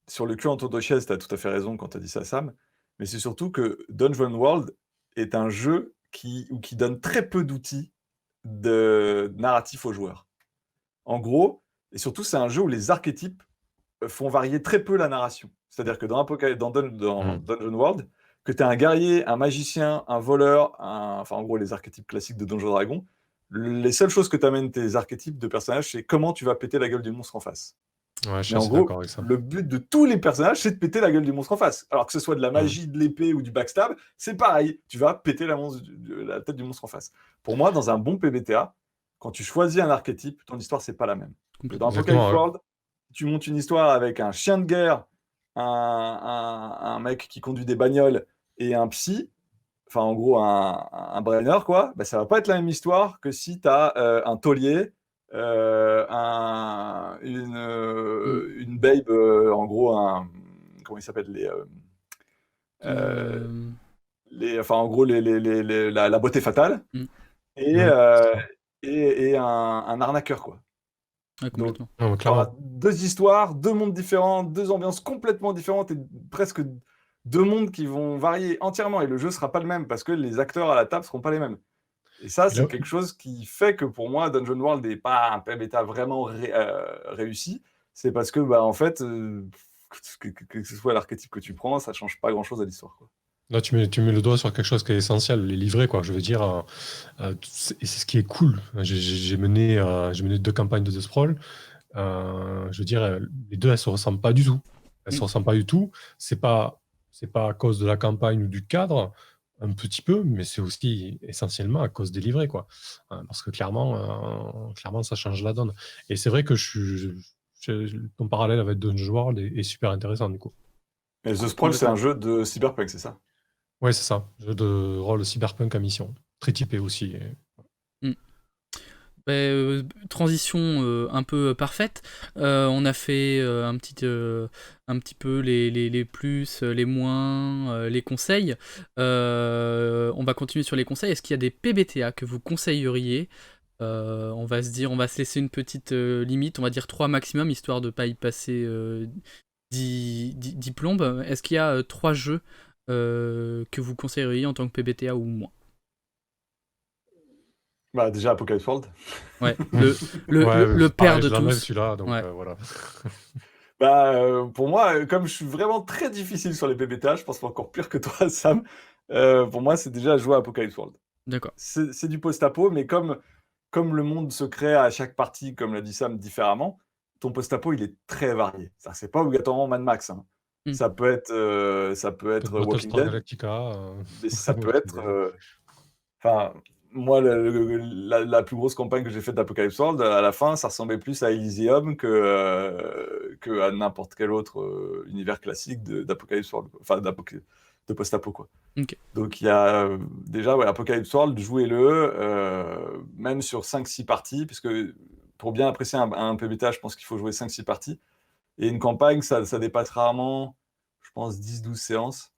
Sur le cul en tour de chaise, tu as tout à fait raison quand tu as dit ça, Sam. Mais c'est surtout que Dungeon World est un jeu qui donne très peu d'outils de narratif aux joueurs. En gros, et surtout, c'est un jeu où les archétypes font varier très peu la narration. C'est-à-dire que dans Dungeon World, que tu as un guerrier, un magicien, un voleur, enfin en gros les archétypes classiques de Donjons Dragons, les seules choses que t'amènent tes archétypes de personnages, c'est comment tu vas péter la gueule du monstre en face. Ouais, je suis Mais en assez gros, d'accord avec ça. le but de tous les personnages, c'est de péter la gueule du monstre en face. Alors que ce soit de la magie, de l'épée ou du backstab, c'est pareil. Tu vas péter la tête du monstre en face. Pour moi, dans un bon PBTA, quand tu choisis un archétype, ton histoire, c'est pas la même. Dans Exactement, Apocalypse ouais. World, tu montes une histoire avec un chien de guerre, un mec qui conduit des bagnoles et un psy, enfin en gros un brainer, quoi, bah, ça va pas être la même histoire que si tu as un taulier, une babe, en gros, comment il s'appelle enfin en gros la beauté fatale et, Mhm. un arnaqueur, quoi. Ouais, Donc, complètement. Non, mais tu auras clairement. deux histoires, deux mondes différents, deux ambiances complètement différentes et presque deux mondes qui vont varier entièrement. Et le jeu sera pas le même parce que les acteurs à la table seront pas les mêmes. Et ça, Et c'est là- quelque chose qui fait que pour moi, Dungeon World n'est pas un bêta vraiment réussi. C'est parce que, bah, en fait, que ce soit l'archétype que tu prends, ça change pas grand-chose à l'histoire, quoi. Là, tu mets le doigt sur quelque chose qui est essentiel, les livrets, quoi. Je veux dire, c'est ce qui est cool. J'ai mené 2 campagnes de The Sprawl. Je veux dire, les deux, elles se ressemblent pas du tout. Elles se ressemblent pas du tout. C'est pas à cause de la campagne ou du cadre, un petit peu, mais c'est aussi essentiellement à cause des livrets, quoi. Parce que clairement, ça change la donne. Et c'est vrai que ton parallèle avec Dungeon World est super intéressant, du coup. Et The Sprawl, c'est un jeu de cyberpunk, c'est ça? Ouais, c'est ça. Jeu de rôle cyberpunk à mission. Très typé aussi. Transition un peu parfaite. On a fait un petit peu les plus, les moins, les conseils. On va continuer sur les conseils. Est-ce qu'il y a des PBTA que vous conseilleriez? On va se laisser une petite limite, on va dire 3 maximum, histoire de ne pas y passer 10 plombes. Est-ce qu'il y a 3 jeux que vous conseilleriez en tant que PBTA ou moins? Bah, déjà, Apocalypse World. Ouais, Ouais, le père pareil, de je l'enlève tous. celui-là, donc Ouais. voilà. Bah, pour moi, comme je suis vraiment très difficile sur les PBTA, je pense que c'est encore pire que toi, Sam. Pour moi, c'est déjà jouer à Apocalypse World. D'accord. C'est du post-apo, mais comme le monde se crée à chaque partie, comme l'a dit Sam, différemment, ton post-apo, il est très varié. Ça, c'est pas obligatoirement Mad Max, hein. Mm. Ça peut être Peut-être Walking Battlestar Dead, Galactica. mais ça peut Walking être... Dead. Enfin, moi, la plus grosse campagne que j'ai faite d'Apocalypse World, à la fin, ça ressemblait plus à Elysium que à n'importe quel autre univers classique d'Apocalypse World, enfin de post-apo, quoi. Ok. Donc il y a déjà Apocalypse World, jouez-le, même sur 5-6 parties, puisque pour bien apprécier un PBTA, je pense qu'il faut jouer 5-6 parties. Et une campagne, ça dépasse rarement, je pense, 10-12 séances.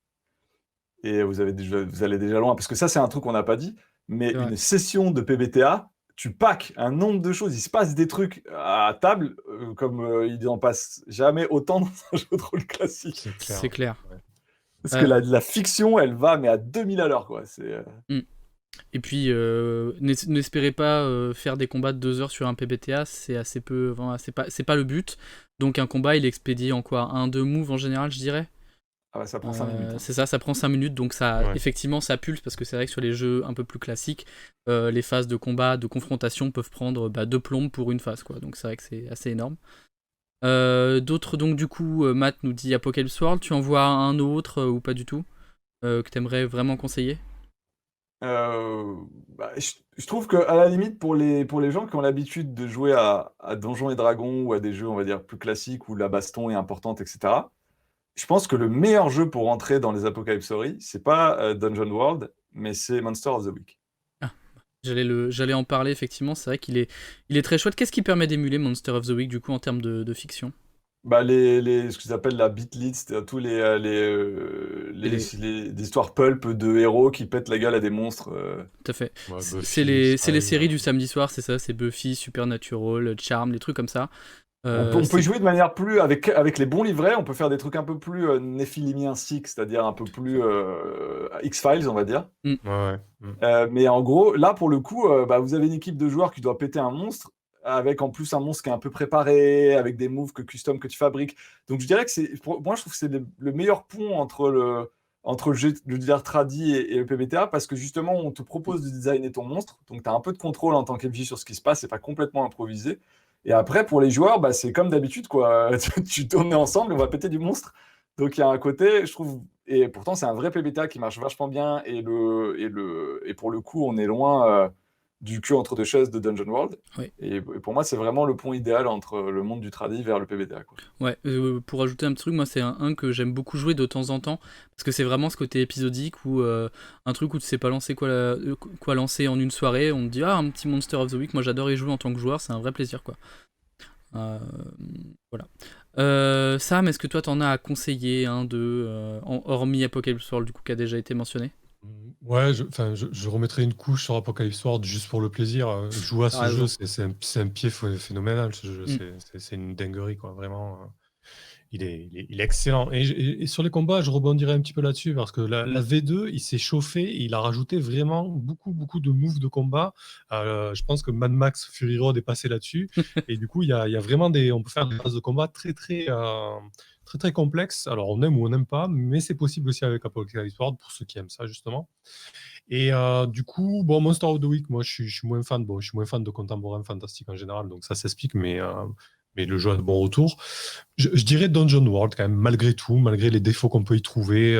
Et vous allez déjà loin, parce que ça, c'est un truc qu'on n'a pas dit, mais C'est vrai. une session de PBTA, tu packs un nombre de choses, il se passe des trucs à table, comme il n'en passe jamais autant dans un jeu de rôle classique. C'est clair. Ouais. Parce que la fiction, elle va mais à 2000 à l'heure, quoi. Et puis, n'espérez pas faire des combats de 2 heures sur un PBTA, c'est assez peu. Enfin, c'est pas le but. Donc, un combat, il est expédié en quoi? 1-2 moves en général, je dirais. Ah ouais, ça prend 5 minutes. C'est ça prend 5 minutes, donc ça, Ouais. effectivement, ça pulse, parce que c'est vrai que sur les jeux un peu plus classiques, les phases de combat, de confrontation peuvent prendre 2 plombes pour une phase, quoi. Donc c'est vrai que c'est assez énorme. D'autres, donc du coup, Matt nous dit Apocalypse World, tu en vois un autre ou pas du tout, que t'aimerais vraiment conseiller? Je trouve qu'à la limite, pour les gens qui ont l'habitude de jouer à Donjons et Dragons ou à des jeux, on va dire, plus classiques où la baston est importante, etc., je pense que le meilleur jeu pour entrer dans les Apocalypse Story, c'est pas Dungeon World, mais c'est Monster of the Week. Ah, j'allais en parler, effectivement, c'est vrai qu'il est très chouette. Qu'est-ce qui permet d'émuler Monster of the Week, du coup, en termes de fiction? Ce qu'ils appellent la beat lead, c'est-à-dire tous des histoires pulp de héros qui pètent la gueule à des monstres. Tout à fait. Ouais, C'est Buffy, les X-Files, séries du samedi soir, c'est ça, c'est Buffy, Supernatural, Charm, des trucs comme ça. On peut y jouer de manière plus, avec les bons livrets, on peut faire des trucs un peu plus néphilimiensiques, c'est-à-dire un peu plus X-Files, on va dire. Ouais. Mais en gros, là, pour le coup, vous avez une équipe de joueurs qui doit péter un monstre, avec en plus un monstre qui est un peu préparé, avec des moves custom que tu fabriques. Donc je dirais que moi, je trouve que c'est le meilleur pont entre le jeu de tradi et le PBTA, parce que justement, on te propose de designer ton monstre, donc tu as un peu de contrôle en tant qu'MJ sur ce qui se passe, c'est pas complètement improvisé. Et après, pour les joueurs, c'est comme d'habitude, quoi. Tu tournes ensemble, on va péter du monstre. Donc il y a un côté, je trouve, et pourtant c'est un vrai PBTA qui marche vachement bien, et pour le coup, on est loin du cul entre deux chaises de Dungeon World. Oui. Et pour moi, c'est vraiment le pont idéal entre le monde du tradi vers le PBTA, quoi. Ouais, pour ajouter un petit truc, moi c'est un que j'aime beaucoup jouer de temps en temps, parce que c'est vraiment ce côté épisodique où un truc où tu sais pas lancer quoi lancer en une soirée, on te dit un petit Monster of the Week, moi j'adore y jouer en tant que joueur, c'est un vrai plaisir, quoi. Voilà. Sam, est-ce que toi t'en as à conseiller un hormis Apocalypse World, du coup, qui a déjà été mentionné? Ouais, je remettrai une couche sur Apocalypse World juste pour le plaisir. Jouer à ce jeu, c'est un pied phénoménal. Ce jeu, c'est une dinguerie, quoi. Vraiment, il est excellent. Et sur les combats, je rebondirai un petit peu là-dessus parce que la V2, il s'est chauffé et il a rajouté vraiment beaucoup de moves de combat. Je pense que Mad Max Fury Road est passé là-dessus. Et du coup, il y a vraiment on peut faire des phases de combat très complexes. Alors, on aime ou on n'aime pas, mais c'est possible aussi avec Apocalypse World pour ceux qui aiment ça, justement. Et du coup, Monster of the Week, moi, je suis moins fan. Je suis moins fan de contemporain fantastique en général, donc ça s'explique, mais le jeu a de bons retours. Je dirais Dungeon World quand même, malgré tout, malgré les défauts qu'on peut y trouver.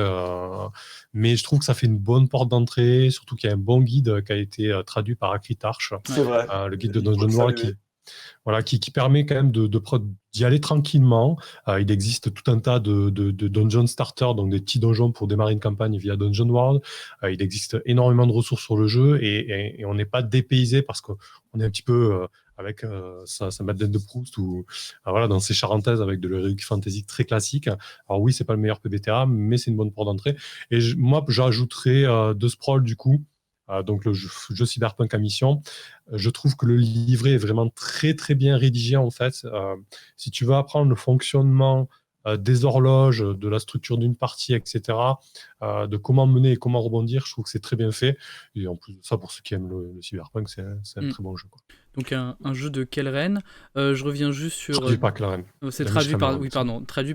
Mais je trouve que ça fait une bonne porte d'entrée, surtout qu'il y a un bon guide qui a été traduit par Acritarch. C'est vrai. Le guide de Dungeon World qui permet quand même d'y aller tranquillement. Il existe tout un tas de dungeon starters, donc des petits donjons pour démarrer une campagne via Dungeon World. Il existe énormément de ressources sur le jeu et on n'est pas dépaysé parce qu'on est un petit peu avec sa Madeleine de Proust ou dans ses charentaises avec de l'heroic fantasy très classique. Alors oui, c'est pas le meilleur PBTA, mais c'est une bonne porte d'entrée. Et moi, j'ajouterais The Sprawl du coup. Donc le jeu Cyberpunk à mission. Je trouve que le livret est vraiment très bien rédigé en fait. Si tu veux apprendre le fonctionnement des horloges, de la structure d'une partie, etc., de comment mener et comment rebondir, je trouve que c'est très bien fait. Et en plus de ça, pour ceux qui aiment le Cyberpunk, c'est un très bon jeu, quoi. Donc un jeu de Kelren. Je reviens juste sur... Traduit par Kelren. C'est traduit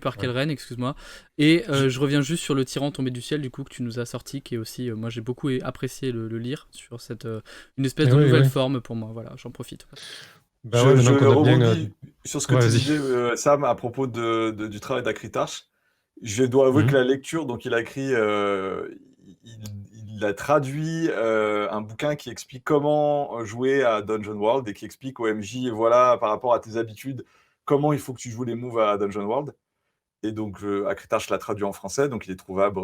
par Kelren, excuse-moi. Et je reviens juste sur Le Tyran tombé du ciel, du coup, que tu nous as sorti, qui est aussi... moi, j'ai beaucoup apprécié le lire sur une espèce de nouvelle forme pour moi. Voilà, j'en profite. Je rebondis sur ce que tu disais, Sam, à propos du travail d'Acritarch. Je dois avouer que la lecture, donc il a écrit... il a traduit un bouquin qui explique comment jouer à Dungeon World et qui explique au MJ, voilà, par rapport à tes habitudes, comment il faut que tu joues les moves à Dungeon World. Et donc, Acritarch l'a traduit en français, donc il est trouvable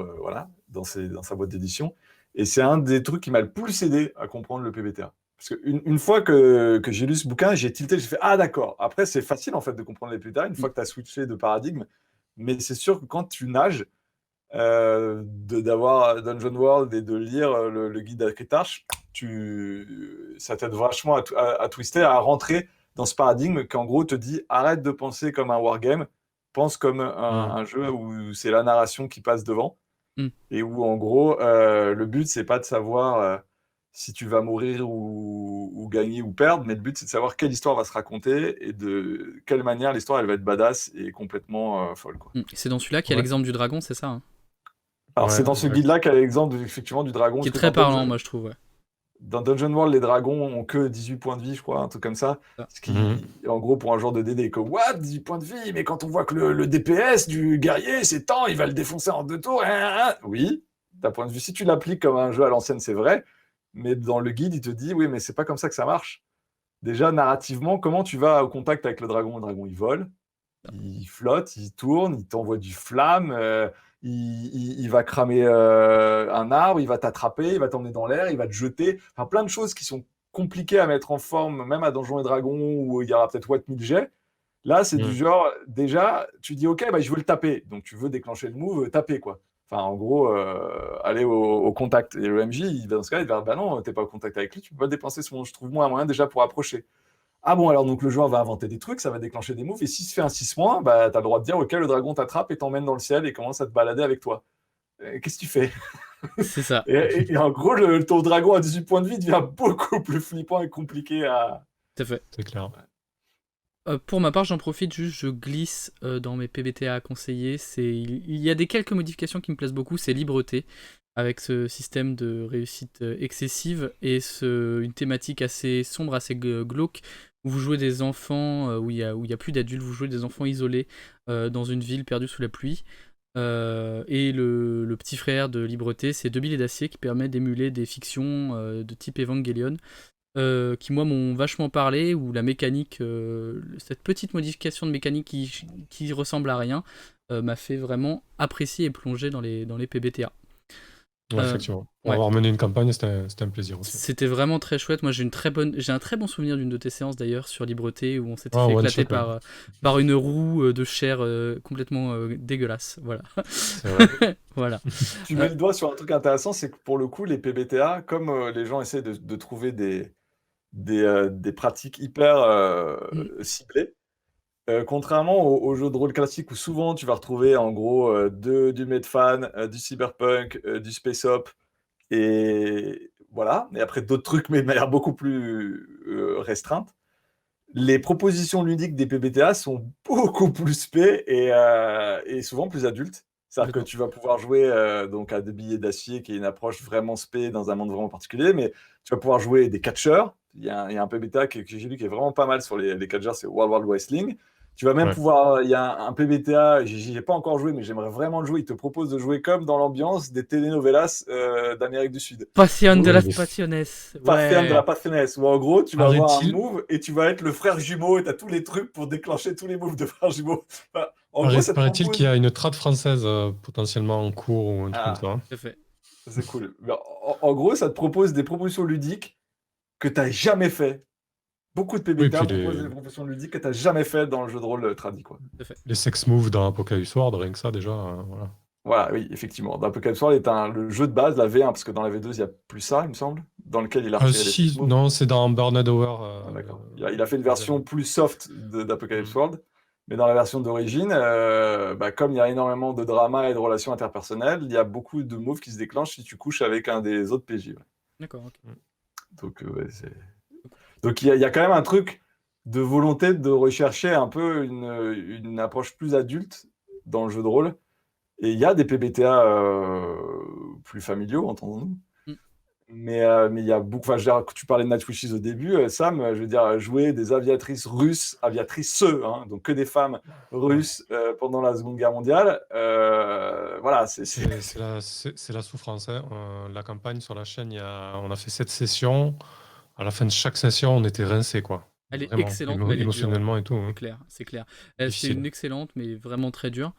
dans sa boîte d'édition. Et c'est un des trucs qui m'a le plus aidé à comprendre le PBTA. Parce qu'une fois que j'ai lu ce bouquin, j'ai tilté, j'ai fait « Ah d'accord !» Après, c'est facile en fait de comprendre les PBTA une fois que tu as switché de paradigme. Mais c'est sûr que quand tu nages, d'avoir Dungeon World et de lire le guide d'Acritarch, ça t'aide vachement à twister, à rentrer dans ce paradigme qui en gros te dit arrête de penser comme un wargame, pense comme un jeu où c'est la narration qui passe devant. Et où en gros le but c'est pas de savoir si tu vas mourir ou gagner ou perdre, mais le but c'est de savoir quelle histoire va se raconter et de quelle manière l'histoire elle va être badass et complètement folle, quoi. C'est dans celui-là qu'il y a l'exemple du dragon, c'est ça, hein. Alors Ouais, c'est dans ce ouais. guide-là qu'il y a l'exemple effectivement du dragon. Qui est parce que très parlant, moi je trouve. Ouais. Dans Dungeon World, les dragons ont que 18 points de vie, je crois, un truc comme ça. Ah. Ce qui, en gros, pour un joueur de DD, que what, 18 points de vie, mais quand on voit que le DPS du guerrier, c'est tant, il va le défoncer en 2 tours. Oui, d'un point de vue, si tu l'appliques comme un jeu à l'ancienne, c'est vrai. Mais dans le guide, il te dit, oui, mais c'est pas comme ça que ça marche. Déjà, narrativement, comment tu vas au contact avec le dragon? Le dragon, il vole, il flotte, il tourne, il t'envoie du flamme, il va cramer un arbre, il va t'attraper, il va t'emmener dans l'air, il va te jeter. Enfin, plein de choses qui sont compliquées à mettre en forme, même à Donjons et Dragons, où il y aura peut-être what 1000 jets. Là, c'est du genre, déjà, tu dis, ok, bah, je veux le taper. Donc, tu veux déclencher le move, taper, quoi. Enfin, en gros, aller au contact. Et le MJ, dans ce cas, il va dire, bah non, t'es pas au contact avec lui, tu peux pas dépenser ce moment. Je trouve moins un moyen déjà pour approcher. Ah bon, alors donc le joueur va inventer des trucs, ça va déclencher des moves, et s'il se fait un 6-, bah, t'as le droit de dire, ok, le dragon t'attrape et t'emmène dans le ciel et commence à te balader avec toi. Qu'est-ce que tu fais? C'est ça. Et en gros, ton dragon à 18 points de vie devient beaucoup plus flippant et compliqué à... Tout à fait. C'est clair. Pour ma part, j'en profite juste, je glisse dans mes PBTA à conseiller. Il y a quelques modifications qui me plaisent beaucoup, c'est Libreté, avec ce système de réussite excessive et une thématique assez sombre, assez glauque, où vous jouez des enfants, où il y a plus d'adultes, vous jouez des enfants isolés dans une ville perdue sous la pluie. Et le petit frère de Libreté, c'est Deux Billets d'Acier, qui permet d'émuler des fictions de type Evangelion. Qui moi m'ont vachement parlé, où la mécanique, cette petite modification de mécanique qui ressemble à rien, m'a fait vraiment apprécier et plonger dans les PBTA. Ouais, effectivement. Pour ouais. avoir mené une campagne, c'était un plaisir aussi. C'était vraiment très chouette. Moi j'ai un très bon souvenir d'une de tes séances d'ailleurs sur Libreté, où on s'était fait one éclater shot, par une roue de chair complètement dégueulasse. Voilà. C'est vrai. Voilà. Tu mets le doigt sur un truc intéressant, c'est que pour le coup, les PBTA, comme les gens essaient de trouver des pratiques hyper ciblées, contrairement aux jeux de rôle classiques où souvent tu vas retrouver en gros du Medfan, du Cyberpunk, du Space Op, et voilà, et après d'autres trucs mais de manière beaucoup plus restreinte, les propositions ludiques des PBTA sont beaucoup plus spé et souvent plus adultes. C'est-à-dire que tu vas pouvoir jouer donc à Deux Billets d'Acier, qui est une approche vraiment spé dans un monde vraiment particulier, mais tu vas pouvoir jouer des catcheurs. Il y a un PBTA que j'ai lu qui est vraiment pas mal sur les catcheurs, c'est Wild Wrestling. Tu vas même pouvoir, il y a un PBTA, j'y ai pas encore joué, mais j'aimerais vraiment le jouer. Il te propose de jouer comme dans l'ambiance des telenovelas d'Amérique du Sud. Passion de las Passiones. Passion de la Passiones, où en gros, tu vas avoir un Arrête-il. move et tu vas être le frère jumeau et tu as tous les trucs pour déclencher tous les moves de frère jumeau. Enfin, en gros, ça te Paraît-il propose... qu'il y a une trad française potentiellement en cours ou un truc comme ça. Tout à fait. C'est cool. Mais en gros, ça te propose des propositions ludiques que tu n'as jamais fait. Beaucoup de PBTA Oui, puis proposent des propositions ludiques que tu n'as jamais fait dans le jeu de rôle tradi, quoi. Tout à fait. Les sex moves dans Apocalypse World, rien que ça déjà, voilà. Voilà, oui, effectivement. Dans Apocalypse World est le jeu de base, la V1, parce que dans la V2, il n'y a plus ça, il me semble, dans lequel il a retiré les Si, sex moves. non, c'est dans Burned Hour. Ah, d'accord. Il a fait une version plus soft d'Apocalypse World, mais dans la version d'origine, comme il y a énormément de drama et de relations interpersonnelles, il y a beaucoup de moves qui se déclenchent si tu couches avec un des autres PJ. Ouais. D'accord. Ok. Donc, donc il y a quand même un truc de volonté de rechercher un peu une approche plus adulte dans le jeu de rôle. Et il y a des PBTA plus familiaux, entendons-nous. Mais il y a beaucoup. Enfin, tu parlais de Night Witches au début, Sam. Je veux dire, jouer des aviatrices russes, hein, donc que des femmes russes pendant la Seconde Guerre mondiale. Voilà, c'est la souffrance. Hein. La campagne sur la chaîne, on a fait 7 sessions. À la fin de chaque session, on était rincés, quoi. Elle est Vraiment, excellente, mais elle est dure. émotionnellement et tout. C'est Hein. clair, c'est clair. Difficile. C'est une excellente, mais vraiment très dure.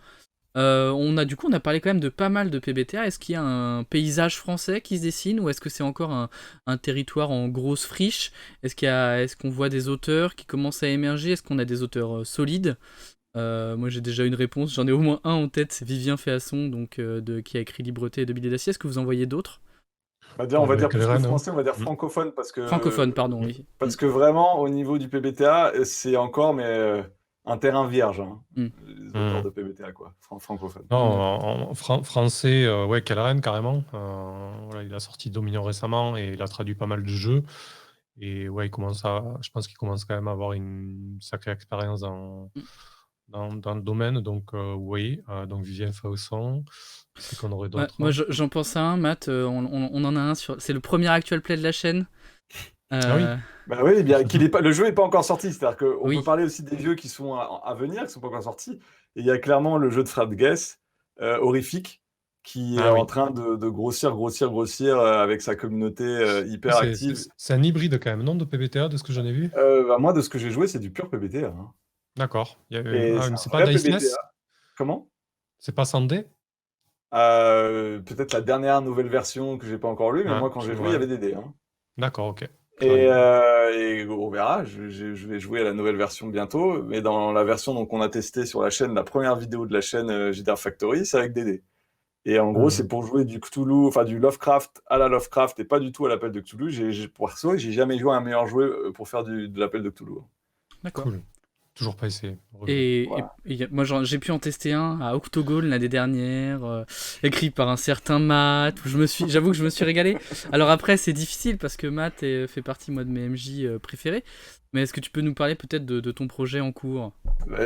On a parlé quand même de pas mal de PBTA. Est-ce qu'il y a un paysage français qui se dessine, ou est-ce que c'est encore un territoire en grosse friche? Est-ce qu'on voit des auteurs qui commencent à émerger? Est-ce qu'on a des auteurs solides? Moi j'ai déjà une réponse, j'en ai au moins un en tête, c'est Vivien Féasson, donc, qui a écrit Libreté et Deux Billets d'Acier. Est-ce que vous en voyez d'autres? Bah, déjà, on va dire plus que Calren, hein. français, on va dire francophone Francophone, pardon, oui. parce que vraiment, au niveau du PBTA, c'est encore un terrain vierge, hein, Mm. les auteurs de PBTA, quoi, francophone. Non, français, ouais, Calren, carrément. Voilà, il a sorti Dominion récemment et il a traduit pas mal de jeux. Et ouais, je pense qu'il commence quand même à avoir une sacrée expérience dans le domaine. Donc, oui, donc Vivien Fausson, c'est qu'on aurait Ouais, d'autres. moi, j'en pense à un, Matt. On en a un sur. C'est le premier actual play de la chaîne. Ah oui. Bah oui, bien le jeu n'est pas encore sorti. C'est-à-dire qu'on Oui. peut parler aussi des jeux qui sont à venir, qui ne sont pas encore sortis. Et il y a clairement le jeu de Fred Guess, Horrifique, qui est Ah oui. en train de grossir avec sa communauté hyper C'est active. c'est un hybride quand même, non, de PBTA, de ce que j'en ai vu? Bah, moi, de ce que j'ai joué, c'est du pur PBTA, hein. D'accord. Et Ah, c'est mais un c'est pas vrai Diceless? PBTA. Comment? C'est pas Sandé? Peut-être la dernière nouvelle version que j'ai pas encore lue, mais Ah, moi, quand j'ai joué, il y ouais. avait des dés, hein. D'accord, ok. Et on verra, je vais jouer à la nouvelle version bientôt, mais dans la version donc, qu'on a testée sur la chaîne, la première vidéo de la chaîne JDR Factory, c'est avec des dés. Et en gros, c'est pour jouer du Cthulhu, enfin du Lovecraft à la Lovecraft et pas du tout à l'appel de Cthulhu. Perso, j'ai jamais joué à un meilleur jeu pour faire de l'appel de Cthulhu. D'accord. Cool. Toujours pas essayé. Voilà. Moi, j'ai pu en tester un à Octogone l'année dernière, écrit par un certain Matt. Où j'avoue que je me suis régalé. Alors après, c'est difficile parce que Matt fait partie moi de mes MJ préférés. Mais est-ce que tu peux nous parler peut-être de ton projet en cours?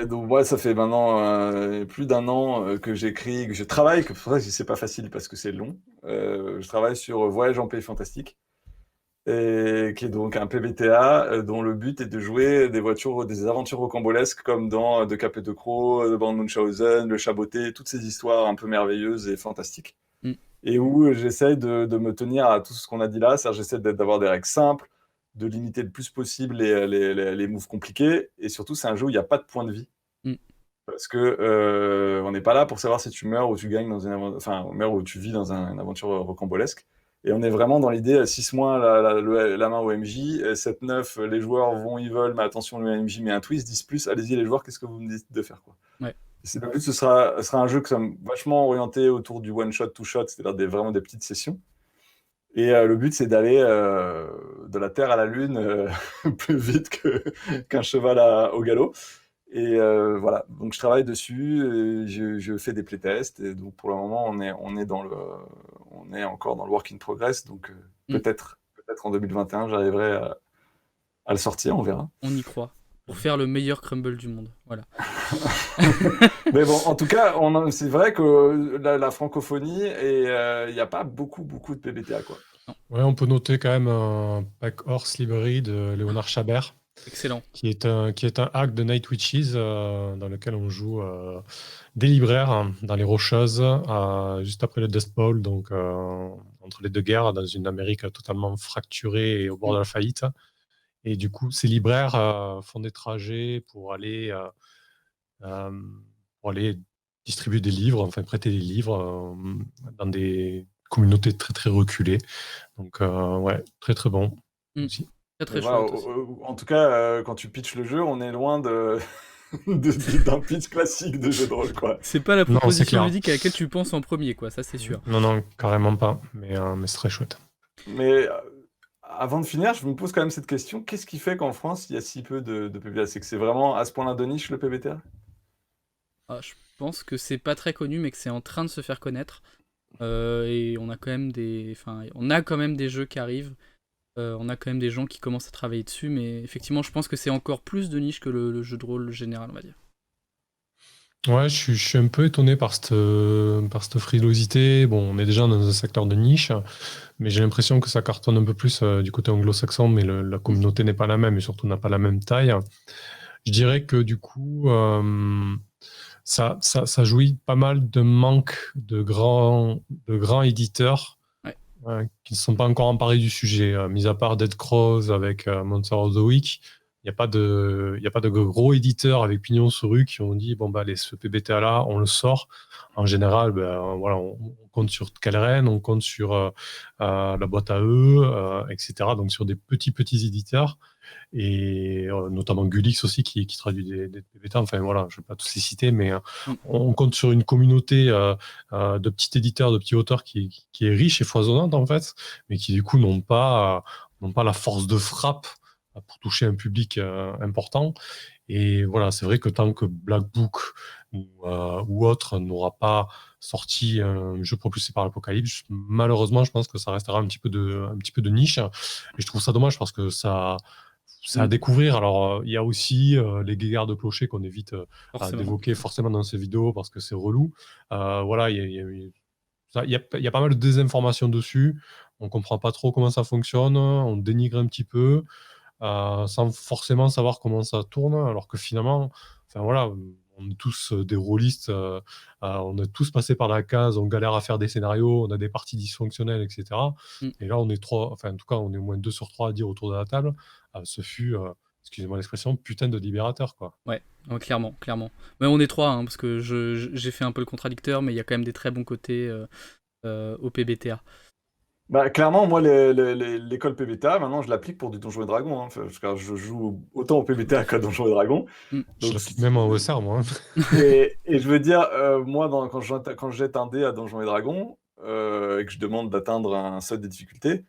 Donc moi, ça fait maintenant plus d'un an que j'écris, que je travaille, que pour ça c'est pas facile parce que c'est long. Je travaille sur Voyage en Pays Fantastique, et qui est donc un PBTA dont le but est de jouer des aventures rocambolesques comme dans De Cap et de Croc, de Baron Munchausen, Le Chaboté, toutes ces histoires un peu merveilleuses et fantastiques. Mm. Et où j'essaye de me tenir à tout ce qu'on a dit là, c'est-à-dire j'essaie d'avoir des règles simples, de limiter le plus possible les moves compliqués, et surtout c'est un jeu où il n'y a pas de point de vie. Mm. Parce que on n'est pas là pour savoir si tu meurs ou tu gagnes meurs ou tu vis dans une aventure rocambolesque. Et on est vraiment dans l'idée 6 mois la main au MJ, 7-9 les joueurs ils veulent, mais attention, le MJ met un twist, 10+, allez-y les joueurs, qu'est-ce que vous me dites de faire, quoi. Ouais. Le but, ce sera un jeu vachement orienté autour du one-shot, two-shot, c'est-à-dire vraiment des petites sessions. Et le but, c'est d'aller de la Terre à la Lune plus vite qu'un cheval au galop. Et voilà, donc je travaille dessus, je fais des playtests, et donc pour le moment on est encore dans le work in progress, donc peut-être en 2021 j'arriverai à le sortir, on verra. On y croit. Pour faire le meilleur crumble du monde, voilà. Mais bon, en tout cas, c'est vrai que la francophonie, il n'y a pas beaucoup de PBTA, quoi. Ouais, on peut noter quand même Pack Horse Library de Léonard Chabert. Excellent. Qui est un hack de Night Witches dans lequel on joue des libraires dans les Rocheuses, juste après le Dust Bowl, donc entre les deux guerres, dans une Amérique totalement fracturée et au bord de la faillite. Et du coup, ces libraires font des trajets pour aller distribuer des livres, enfin prêter des livres dans des communautés très très reculées. Donc ouais, très très bon aussi. Très voilà, chouette aussi. En tout cas, quand tu pitches le jeu, on est loin d'un pitch classique de jeu de rôle, quoi. C'est pas la Non, c'est proposition clair. ludique à laquelle tu penses en premier, quoi, ça c'est sûr. Non, carrément pas, mais c'est très chouette. Mais avant de finir, je me pose quand même cette question, qu'est-ce qui fait qu'en France, il y a si peu de PBTA? C'est que c'est vraiment à ce point-là de niche, le PBTA? Je pense que c'est pas très connu, mais que c'est en train de se faire connaître. Et on a quand même des jeux qui arrivent. On a quand même des gens qui commencent à travailler dessus, mais effectivement, je pense que c'est encore plus de niche que le jeu de rôle général, on va dire. Ouais, je suis un peu étonné par cette frilosité. Bon, on est déjà dans un secteur de niche, mais j'ai l'impression que ça cartonne un peu plus du côté anglo-saxon, mais la communauté n'est pas la même et surtout n'a pas la même taille. Je dirais que du coup, ça jouit pas mal de manque de grands éditeurs qui ne sont pas encore emparés du sujet. Mis à part Dead Crows avec Monster of the Week, il n'y a pas de gros éditeurs avec pignon sur rue qui ont dit bon bah allez, ce PBTA là on le sort. En général, voilà, on compte sur Calren, on compte sur la boîte à eux, etc. Donc sur des petits éditeurs, et notamment Gulix aussi qui traduit des PBTA. Enfin voilà, je ne vais pas tous les citer, mais on compte sur une communauté de petits éditeurs, de petits auteurs qui est riche et foisonnante en fait, mais qui du coup n'ont pas la force de frappe pour toucher un public important. Et voilà, c'est vrai que tant que Black Book ou autre n'aura pas sorti un jeu propulsé par l'Apocalypse, malheureusement, je pense que ça restera un petit peu de niche. Et je trouve ça dommage parce que ça à découvrir. Alors, il y a aussi les guéguerres de clocher qu'on évite d'évoquer forcément dans ces vidéos parce que c'est relou. Voilà, il y a pas mal de désinformation dessus. On comprend pas trop comment ça fonctionne. On dénigre un petit peu. Sans forcément savoir comment ça tourne, alors que finalement, enfin voilà, on est tous des rôlistes, on est tous passés par la case, on galère à faire des scénarios, on a des parties dysfonctionnelles, etc. Et là, on est trois, enfin en tout cas, on est au moins 2 sur 3 à dire autour de la table. Ce fut, excusez-moi l'expression, putain de libérateur, quoi. Ouais, clairement. Mais on est 3, hein, parce que j'ai fait un peu le contradicteur, mais il y a quand même des très bons côtés au PBTA. Bah, clairement, moi, l'école PBTA, maintenant, je l'applique pour du Donjons et Dragons. Hein, parce que je joue autant au PBTA qu'à Donjons et Dragons. Je l'applique même en OSR, moi. Et je veux dire, moi, quand je jette un dé à Donjons et Dragons, et que je demande d'atteindre un seuil de difficulté,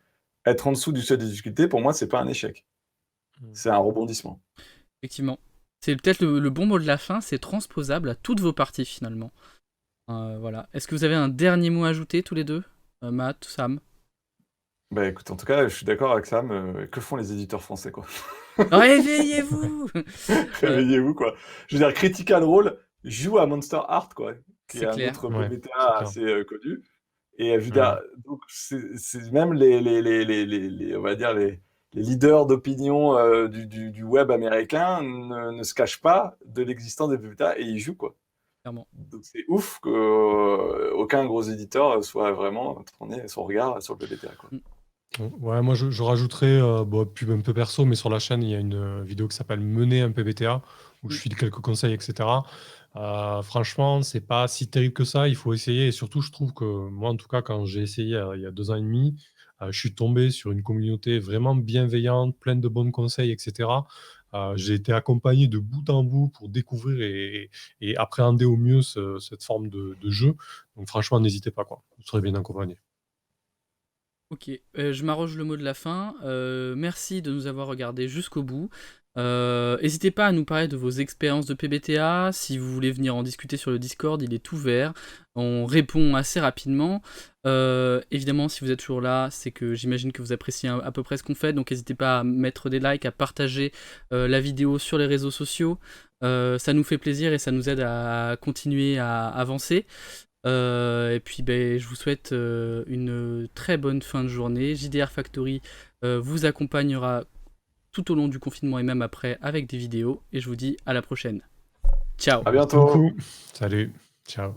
être en dessous du seuil de difficulté, pour moi, c'est pas un échec. C'est un rebondissement. Effectivement. C'est peut-être le bon mot de la fin, c'est transposable à toutes vos parties, finalement. Voilà. Est-ce que vous avez un dernier mot à ajouter, tous les deux, Matt, Sam? Bah écoute, en tout cas, je suis d'accord avec Sam. Que font les éditeurs français, quoi? Réveillez-vous. Réveillez-vous, quoi. Je veux dire, Critical Role joue à Monster Heart, quoi, qui est un clair. autre Ouais, PBTA c'est clair. assez connu. Et je veux dire, donc c'est même on va dire les leaders d'opinion du web américain ne se cachent pas de l'existence des PBTA et ils jouent, quoi. Clairement. Donc c'est ouf qu'aucun gros éditeur soit vraiment tourné son regard sur le PBTA, quoi. Ouais, moi je rajouterais, pub un peu perso, mais sur la chaîne, il y a une vidéo qui s'appelle Mener un PBTA, où je file quelques conseils, etc. Franchement, c'est pas si terrible que ça, il faut essayer. Et surtout, je trouve que moi, en tout cas, quand j'ai essayé il y a 2 ans et demi, je suis tombé sur une communauté vraiment bienveillante, pleine de bons conseils, etc. J'ai été accompagné de bout en bout pour découvrir et appréhender au mieux cette forme de jeu. Donc franchement, n'hésitez pas, quoi. Vous serez bien accompagné. Ok, je m'arroge le mot de la fin. Merci de nous avoir regardés jusqu'au bout. N'hésitez pas à nous parler de vos expériences de PBTA. Si vous voulez venir en discuter sur le Discord, il est ouvert. On répond assez rapidement. Évidemment, si vous êtes toujours là, c'est que j'imagine que vous appréciez à peu près ce qu'on fait. Donc n'hésitez pas à mettre des likes, à partager la vidéo sur les réseaux sociaux. Ça nous fait plaisir et ça nous aide à continuer à avancer. Et puis je vous souhaite une très bonne fin de journée. JDR Factory vous accompagnera tout au long du confinement et même après avec des vidéos. Et je vous dis à la prochaine. Ciao. À bientôt. Salut. Ciao.